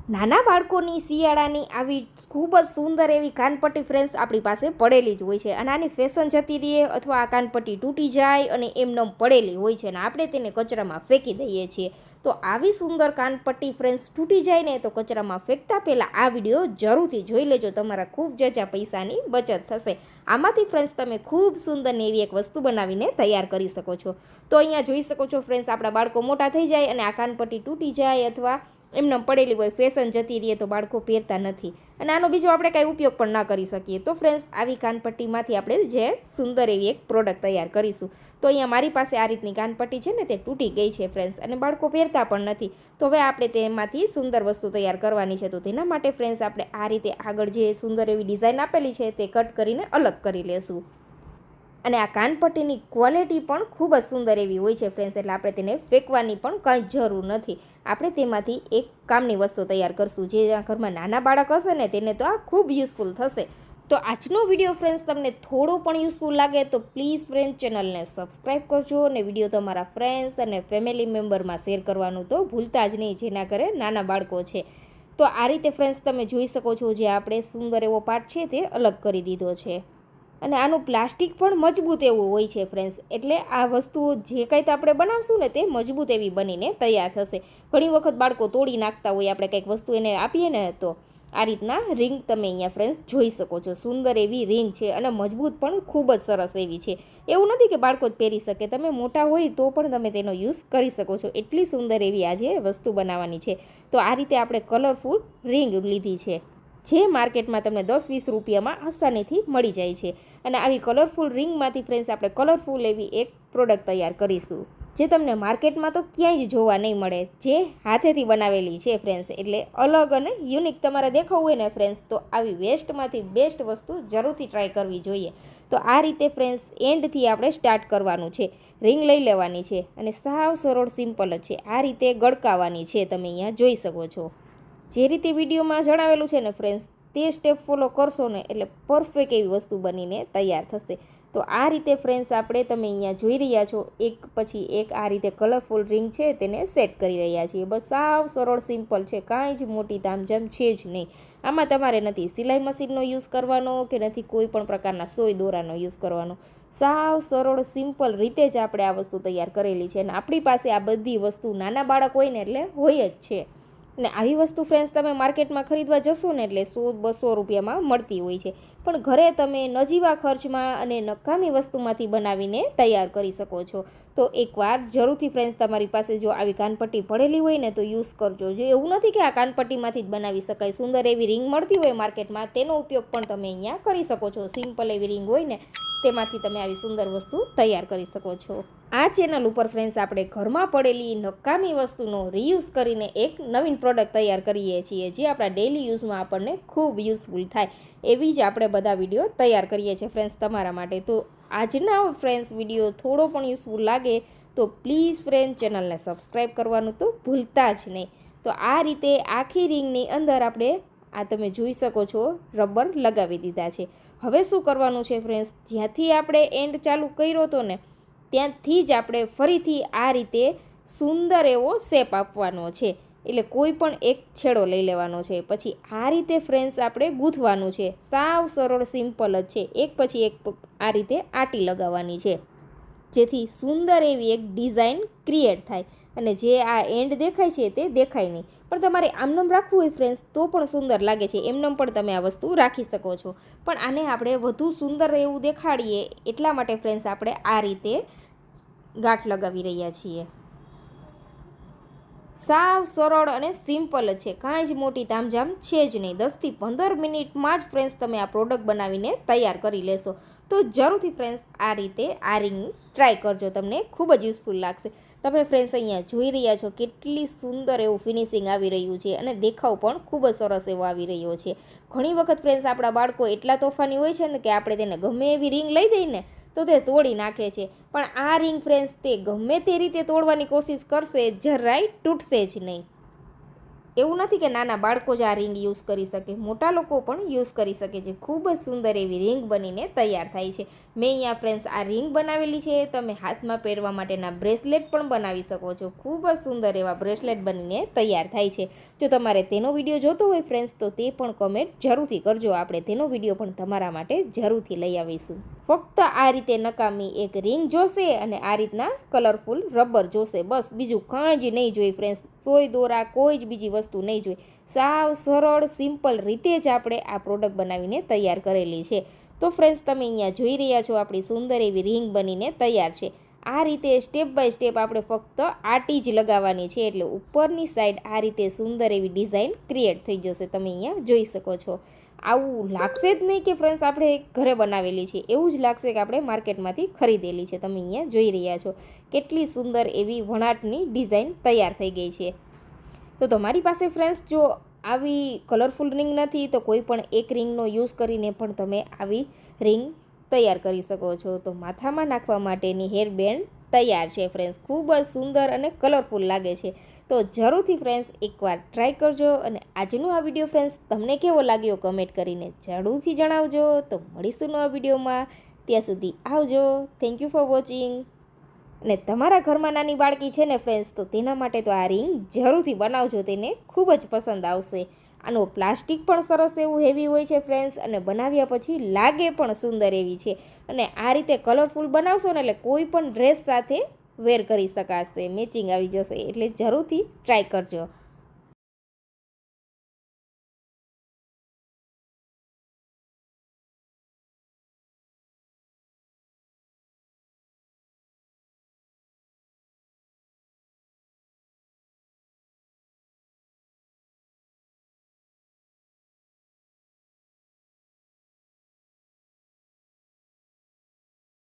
નાના બાળકોની શિયાળાની આવી ખૂબ જ સુંદર એવી કાનપટ્ટી ફ્રેન્ડ્સ આપણી પાસે પડેલી જ હોય છે અને આની ફેશન જતી રહે અથવા આ કાનપટ્ટી તૂટી જાય અને એમને પડેલી હોય છે અને આપણે તેને કચરામાં ફેંકી દઈએ છીએ. તો આવી સુંદર કાનપટ્ટી ફ્રેન્ડ્સ તૂટી જાય ને તો કચરામાં ફેંકતા પહેલાં આ વિડીયો જરૂરથી જોઈ લેજો. તમારા ખૂબ જજા પૈસાની બચત થશે. આમાંથી ફ્રેન્ડ્સ તમે ખૂબ સુંદર ને એવી એક વસ્તુ બનાવીને તૈયાર કરી શકો છો. તો અહીંયા જોઈ શકો છો ફ્રેન્ડ્સ, આપણા બાળકો મોટા થઈ જાય અને આ કાનપટ્ટી તૂટી જાય અથવા એમને પડેલી હોય, ફેશન જતી રહીએ તો બાળકો પહેરતા નથી અને આનો બીજો આપણે કાંઈ ઉપયોગ પણ ના કરી શકીએ. તો ફ્રેન્ડ્સ, આવી કાનપટ્ટીમાંથી આપણે જે સુંદર એવી એક પ્રોડક્ટ તૈયાર કરીશું. તો અહીંયા મારી પાસે આ રીતની કાનપટ્ટી છે ને તે તૂટી ગઈ છે ફ્રેન્ડ્સ અને બાળકો પહેરતા પણ નથી. તો હવે આપણે તેમાંથી સુંદર વસ્તુ તૈયાર કરવાની છે. તો તેના માટે ફ્રેન્ડ્સ આપણે આ રીતે આગળ જે સુંદર એવી ડિઝાઇન આપેલી છે તે કટ કરીને અલગ કરી લેશું. અને આ કાનપટ્ટીની ક્વોલિટી પણ ખૂબ જ સુંદર એવી હોય છે ફ્રેન્ડ્સ, એટલે આપણે તેને ફેંકવાની પણ કંઈ જરૂર નથી. આપણે તેમાંથી એક કામની વસ્તુ તૈયાર કરશું. જે ઘરમાં નાના બાળક હશે ને તેને તો આ ખૂબ યુઝફુલ થશે. તો આજનો વિડીયો ફ્રેન્ડ્સ તમને થોડો પણ યુઝફુલ લાગે તો પ્લીઝ ફ્રેન્ડ્સ ચેનલને સબસ્ક્રાઈબ કરજો અને વિડીયો તમારા ફ્રેન્ડ્સ અને ફેમિલી મેમ્બરમાં શેર કરવાનું તો ભૂલતા જ નહીં, જેના કરે નાના બાળકો છે. તો આ રીતે ફ્રેન્ડ્સ તમે જોઈ શકો છો, જે આપણે સુંદર એવો પાર્ટ છે તે અલગ કરી દીધો છે અને આનું પ્લાસ્ટિક પણ મજબૂત એવું હોય છે ફ્રેન્ડ્સ, એટલે આ વસ્તુઓ જે કંઈ આપણે બનાવશું ને તે મજબૂત એવી બનીને તૈયાર થશે. ઘણી વખત બાળકો તોડી નાખતા હોય, આપણે કંઈક વસ્તુ એને આપીએ ને તો આ રીતના રિંગ તમે અહીંયા ફ્રેન્ડ્સ જોઈ શકો છો. સુંદર એવી રિંગ છે અને મજબૂત પણ ખૂબ જ સરસ એવી છે. એવું નથી કે બાળકો જ પહેરી શકે, તમે મોટા હોય તો પણ તમે તેનો યુઝ કરી શકો છો. એટલી સુંદર એવી આજે વસ્તુ બનાવવાની છે. તો આ રીતે આપણે કલરફુલ રિંગ લીધી છે, જે માર્કેટમાં તમને 10-20 રૂપિયામાં આસાનીથી મળી જાય છે. અને આવી કલરફુલ રિંગમાંથી ફ્રેન્ડ્સ આપણે કલરફુલ એવી એક પ્રોડક્ટ તૈયાર કરીશું, જે તમને માર્કેટમાં તો ક્યાંય જ જોવા નહીં મળે, જે હાથેથી બનાવેલી છે ફ્રેન્ડ્સ. એટલે અલગ અને યુનિક તમારે દેખાવું હોય ને ફ્રેન્ડ્સ, તો આવી વેસ્ટમાંથી બેસ્ટ વસ્તુ જરૂરથી ટ્રાય કરવી જોઈએ. તો આ રીતે ફ્રેન્ડ્સ એન્ડથી આપણે સ્ટાર્ટ કરવાનું છે. રિંગ લઈ લેવાની છે અને સાવ સરળ સિમ્પલ જ છે. આ રીતે ગળકાવાની છે, તમે અહીંયા જોઈ શકો છો. જે રીતે વિડીયોમાં જણાવેલું છે ને ફ્રેન્ડ્સ, તે સ્ટેપ ફોલો કરશો ને એટલે પરફેક્ટ એવી વસ્તુ બનીને તૈયાર થશે. તો આ રીતે ફ્રેન્ડ્સ આપણે તમે અહીંયા જોઈ રહ્યા છો, એક પછી એક આ રીતે કલરફુલ રિંગ છે તેને સેટ કરી રહ્યા છીએ. બસ સાવ સરળ સિમ્પલ છે, કાંઈ જ મોટી તામઝામ છે જ નહીં. આમાં તમારે નથી સિલાઈ મશીનનો યુઝ કરવાનો કે નથી કોઈ પણ પ્રકારના સોય દોરાનો યુઝ કરવાનો. સાવ સરળ સિમ્પલ રીતે જ આપણે આ વસ્તુ તૈયાર કરેલી છે અને આપણી પાસે આ બધી વસ્તુ નાના બાળક હોય ને એટલે હોય જ છે. ને આવી વસ્તુ ફ્રેન્ડ્સ તમે માર્કેટમાં ખરીદવા જશો ને એટલે 100-200 રૂપિયામાં મળતી હોય છે, પણ ઘરે તમે નજીવા ખર્ચમાં અને નકામી વસ્તુમાંથી બનાવીને તૈયાર કરી શકો છો. તો એકવાર જરૂરથી ફ્રેન્ડ્સ તમારી પાસે જો આવી કાનપટ્ટી પડેલી હોય ને તો યુઝ કરજો. જો એવું નથી કે આ કાનપટ્ટીમાંથી જ બનાવી શકાય, સુંદર એવી રિંગ મળતી હોય માર્કેટમાં, તેનો ઉપયોગ પણ તમે અહીંયા કરી શકો છો. સિમ્પલ એવી રિંગ હોય ને તેમાંથી તમે આવી સુંદર વસ્તુ તૈયાર કરી શકો છો. આ ચેનલ ઉપર ફ્રેન્ડ્સ આપણે ઘરમાં પડેલી નકામી વસ્તુનો રીયુઝ કરીને એક નવીન પ્રોડક્ટ તૈયાર કરીએ છીએ, જે આપણા ડેઇલી યુઝમાં આપણને ખૂબ યુઝફુલ થાય એવી જ આપણે બધા વિડીયો તૈયાર કરીએ છીએ ફ્રેન્ડ્સ તમારા માટે. તો આજના ફ્રેન્ડ્સ વિડીયો થોડો પણ યુઝફુલ લાગે તો પ્લીઝ ફ્રેન્ડ ચેનલને સબસ્ક્રાઈબ કરવાનું તો ભૂલતા જ નહીં. તો આ રીતે આખી રિંગની અંદર આપણે આ તમે જોઈ શકો છો રબર લગાવી દીધા છે. હવે શું કરવાનું છે ફ્રેન્ડ્સ, જ્યાંથી આપણે એન્ડ ચાલુ કર્યો હતો ને ત્યાંથી જ આપણે ફરીથી આ રીતે સુંદર એવો શેપ આપવાનો છે. એટલે કોઈ પણ એક છેડો લઈ લેવાનો છે, પછી આ રીતે ફ્રેન્ડ્સ આપણે ગૂંથવાનું છે. સાવ સરળ સિમ્પલ જ છે. એક પછી એક આ રીતે આટી લગાવવાની છે, જેથી સુંદર એવી એક ડિઝાઇન ક્રિએટ થાય અને જે આ એન્ડ દેખાય છે તે દેખાય નહીં. પણ તમારે આમનામ રાખવું હોય ફ્રેન્ડ્સ તો પણ સુંદર લાગે છે, એમનામ પણ તમે આ વસ્તુ રાખી શકો છો. પણ આને આપણે વધુ સુંદર એવું દેખાડીએ એટલા માટે ફ્રેન્ડ્સ આપણે આ રીતે ગાંઠ લગાવી રહ્યા છીએ. સાવ સરળ અને સિમ્પલ જ છે, કાંઈ જ મોટી તામઝામ છે જ નહીં. 10થી 15 મિનિટમાં જ ફ્રેન્ડ્સ તમે આ પ્રોડક્ટ બનાવીને તૈયાર કરી લેશો. તો જરૂરથી ફ્રેન્ડ્સ આ રીતે આ રિંગ ટ્રાય કરજો, તમને ખૂબ જ યુઝફુલ લાગશે. તમે ફ્રેન્ડ્સ અહીંયા જોઈ રહ્યા છો કેટલી સુંદર એવું ફિનિશિંગ આવી રહ્યું છે અને દેખાવ પણ ખૂબ જ સરસ એવો આવી રહ્યો છે. ઘણી વખત ફ્રેન્ડ્સ આપણા બાળકો એટલા તોફાની હોય છે ને કે આપણે તેને ગમે એવી રિંગ લઈ દઈએ ને તો તે તોડી નાખે છે, પણ આ રિંગ ફ્રેન્ડ્સ તે ગમે તે રીતે તોડવાની કોશિશ કરશે, જરાય તૂટશે જ નહીં. એવું નથી કે નાના બાળકો જ આ રિંગ યુઝ કરી શકે, મોટા લોકો પણ યુઝ કરી શકે છે. ખૂબ જ સુંદર એવી રિંગ બનીને તૈયાર થાય છે. મેં અહીંયા ફ્રેન્ડ્સ આ રિંગ બનાવેલી છે. તમે હાથમાં પહેરવા માટેના બ્રેસલેટ પણ બનાવી શકો છો. ખૂબ જ સુંદર એવા બ્રેસલેટ બનીને તૈયાર થાય છે. જો તમારે તેનો વિડીયો જોતો હોય ફ્રેન્ડ્સ તો તે પણ કમેન્ટ જરૂરથી કરજો. આપણે તેનો વિડીયો પણ તમારા માટે જરૂરથી લઈ આવીશું. ફક્ત આ રીતે નકામી એક રિંગ જોશે અને આ રીતના કલરફુલ રબર જોશે, બસ બીજું કાંઈ જ નહીં જોઈએ ફ્રેન્ડ્સ. સોય દોરા કોઈ જ બીજી વસ્તુ નહીં જોઈએ. સાવ સરળ સિમ્પલ રીતે જ આપણે આ પ્રોડક્ટ બનાવીને તૈયાર કરેલી છે. તો ફ્રેન્ડ્સ તમે અહીંયા જોઈ રહ્યા છો આપણી સુંદર એવી રિંગ બનીને તૈયાર છે. આ રીતે સ્ટેપ બાય સ્ટેપ આપણે ફક્ત આટી જ લગાવવાની છે, એટલે ઉપરની સાઈડ આ રીતે સુંદર એવી ડિઝાઇન ક્રિએટ થઈ જશે. તમે અહીંયા જોઈ શકો છો. આવું લાગશે જ નહીં કે ફ્રેન્ડ્સ આપણે ઘરે બનાવેલી છે, એવું જ લાગશે કે આપણે માર્કેટમાંથી ખરીદેલી છે. તમે અહીંયા જોઈ રહ્યા છો કેટલી સુંદર એવી વણાટની ડિઝાઇન તૈયાર થઈ ગઈ છે. તો તમારી પાસે ફ્રેન્ડ્સ જો આવી કલરફુલ રિંગ નથી તો કોઈ પણ એક રિંગનો યુઝ કરીને પણ તમે આવી રિંગ તૈયાર કરી શકો છો. તો માથામાં નાખવા માટેની હેરબેન્ડ તૈયાર છે ફ્રેન્ડ્સ. ખૂબ જ સુંદર અને કલરફુલ લાગે છે. તો જરૂરથી ફ્રેન્ડ્સ એકવાર ટ્રાય કરજો. અને આજનો આ વિડીયો ફ્રેન્ડ્સ તમને કેવો લાગ્યો કમેન્ટ કરીને જરૂરથી જણાવજો. તો મળીશું નવા વિડીયોમાં. ત્યાં સુધી આવજો. Thank you for watching. અને તમારા ઘરમાં નાની બાળકી છે ને ફ્રેન્ડ્સ તો તેના માટે તો આ રિંગ જરૂરથી બનાવજો, તેને ખૂબ જ પસંદ આવશે. આનો પ્લાસ્ટિક પણ સરસ એવું હેવી હોય છે ફ્રેન્ડ્સ, અને બનાવ્યા પછી લાગે પણ સુંદર એવી છે. અને આ રીતે કલરફુલ બનાવશો ને એટલે કોઈ પણ ડ્રેસ સાથે વેર કરી શકાશે, મેચિંગ આવી જશે. એટલે જરૂરથી ટ્રાય કરજો.